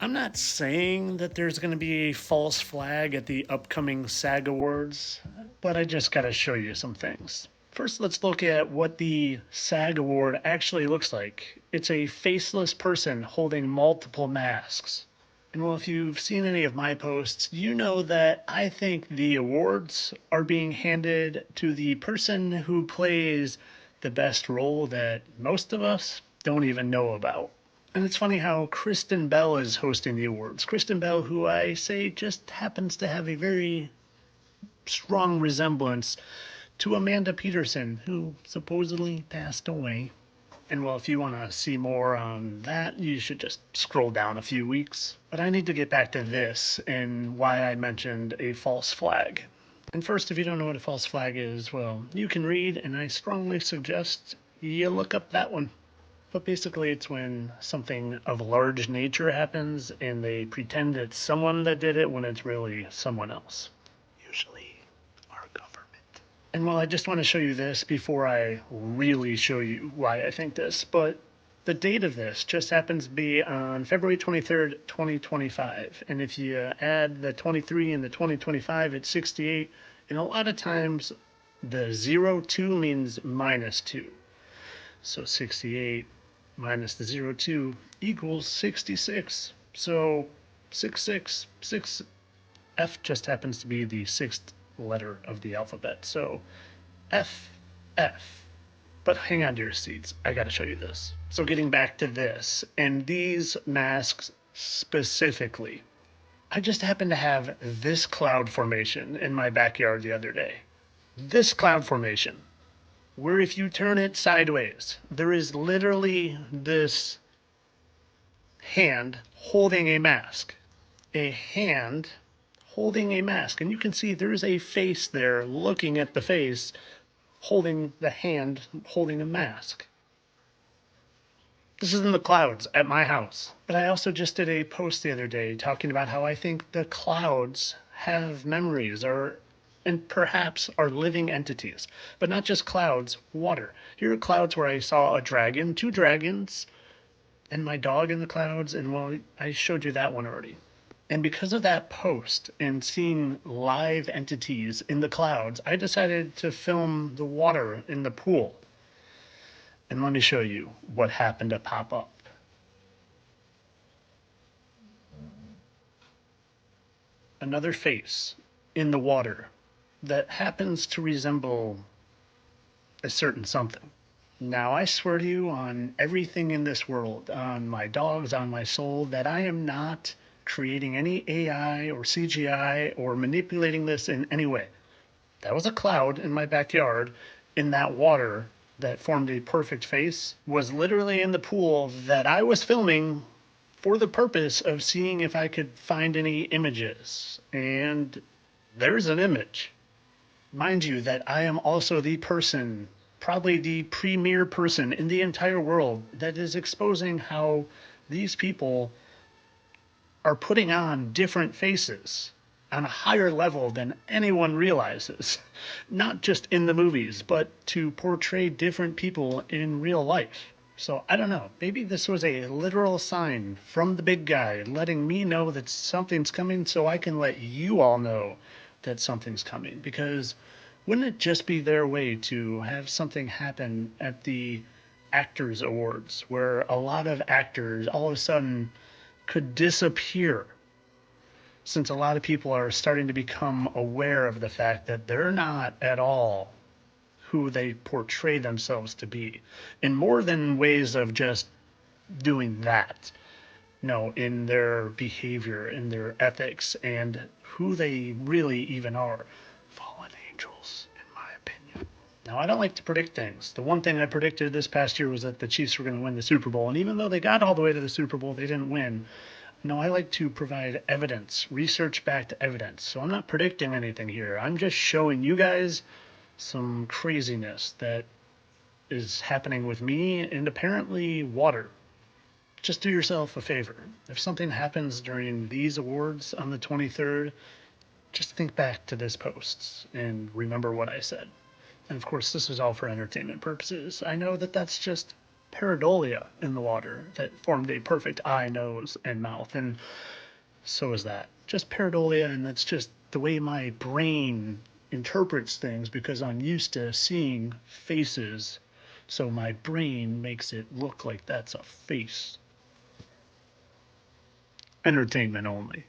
I'm not saying that there's going to be a false flag at the upcoming SAG Awards, but I just got to show you some things. First, let's look at what the SAG Award actually looks like. It's a faceless person holding multiple masks. And well, if you've seen any of my posts, you know that I think the awards are being handed to the person who plays the best role that most of us don't even know about. And it's funny how Kristen Bell is hosting the awards. Kristen Bell, who I say just happens to have a very strong resemblance to Amanda Peterson, who supposedly passed away. And well, if you want to see more on that, you should just scroll down a few weeks. But I need to get back to this and why I mentioned a false flag. And first, if you don't know what a false flag is, well, you can read, and I strongly suggest you look up that one. But basically, it's when something of large nature happens and they pretend it's someone that did it when it's really someone else. Usually our government. And well, I just want to show you this before I really show you why I think this, but the date of this just happens to be on February 23rd, 2025. And if you add the 23 and the 2025, it's 68. And a lot of times the 02 means -2. So 68 minus the 02 equals 66. So 666. F just happens to be the sixth letter of the alphabet. So F, F. But hang on to your seats. I got to show you this. So getting back to this, and these masks specifically, I just happened to have this cloud formation in my backyard the other day. This cloud formation, where if you turn it sideways, there is literally this hand holding a mask. A hand holding a mask. And you can see there's a face there looking at the face, holding the hand, holding a mask. This is in the clouds at my house. But I also just did a post the other day talking about how I think the clouds have memories and perhaps are living entities. But not just clouds, water. Here are clouds where I saw a dragon, two dragons, and my dog in the clouds, and well, I showed you that one already. And because of that post and seeing live entities in the clouds, I decided to film the water in the pool. And let me show you what happened to pop up. Another face in the water that happens to resemble a certain something. Now, I swear to you on everything in this world, on my dogs, on my soul, that I am not creating any AI or CGI or manipulating this in any way. That was a cloud in my backyard, in that water that formed a perfect face, was literally in the pool that I was filming for the purpose of seeing if I could find any images. And there's an image. Mind you, that I am also the person, probably the premier person in the entire world, that is exposing how these people are putting on different faces on a higher level than anyone realizes. Not just in the movies, but to portray different people in real life. So I don't know, maybe this was a literal sign from the big guy letting me know that something's coming so I can let you all know that something's coming. Because wouldn't it just be their way to have something happen at the Actors Awards where a lot of actors all of a sudden could disappear, since a lot of people are starting to become aware of the fact that they're not at all who they portray themselves to be, in more than ways of just doing that. No, in their behavior, in their ethics, and who they really even are. Fallen angels, in my opinion. Now, I don't like to predict things. The one thing I predicted this past year was that the Chiefs were going to win the Super Bowl, and even though they got all the way to the Super Bowl, they didn't win. No, I like to provide evidence, research-backed evidence. So I'm not predicting anything here. I'm just showing you guys some craziness that is happening with me and apparently water. Just do yourself a favor. If something happens during these awards on the 23rd, just think back to this post and remember what I said. And of course, this is all for entertainment purposes. I know that that's just pareidolia in the water that formed a perfect eye, nose, and mouth. And so is that. Just pareidolia, and that's just the way my brain interprets things because I'm used to seeing faces. So my brain makes it look like that's a face. Entertainment only.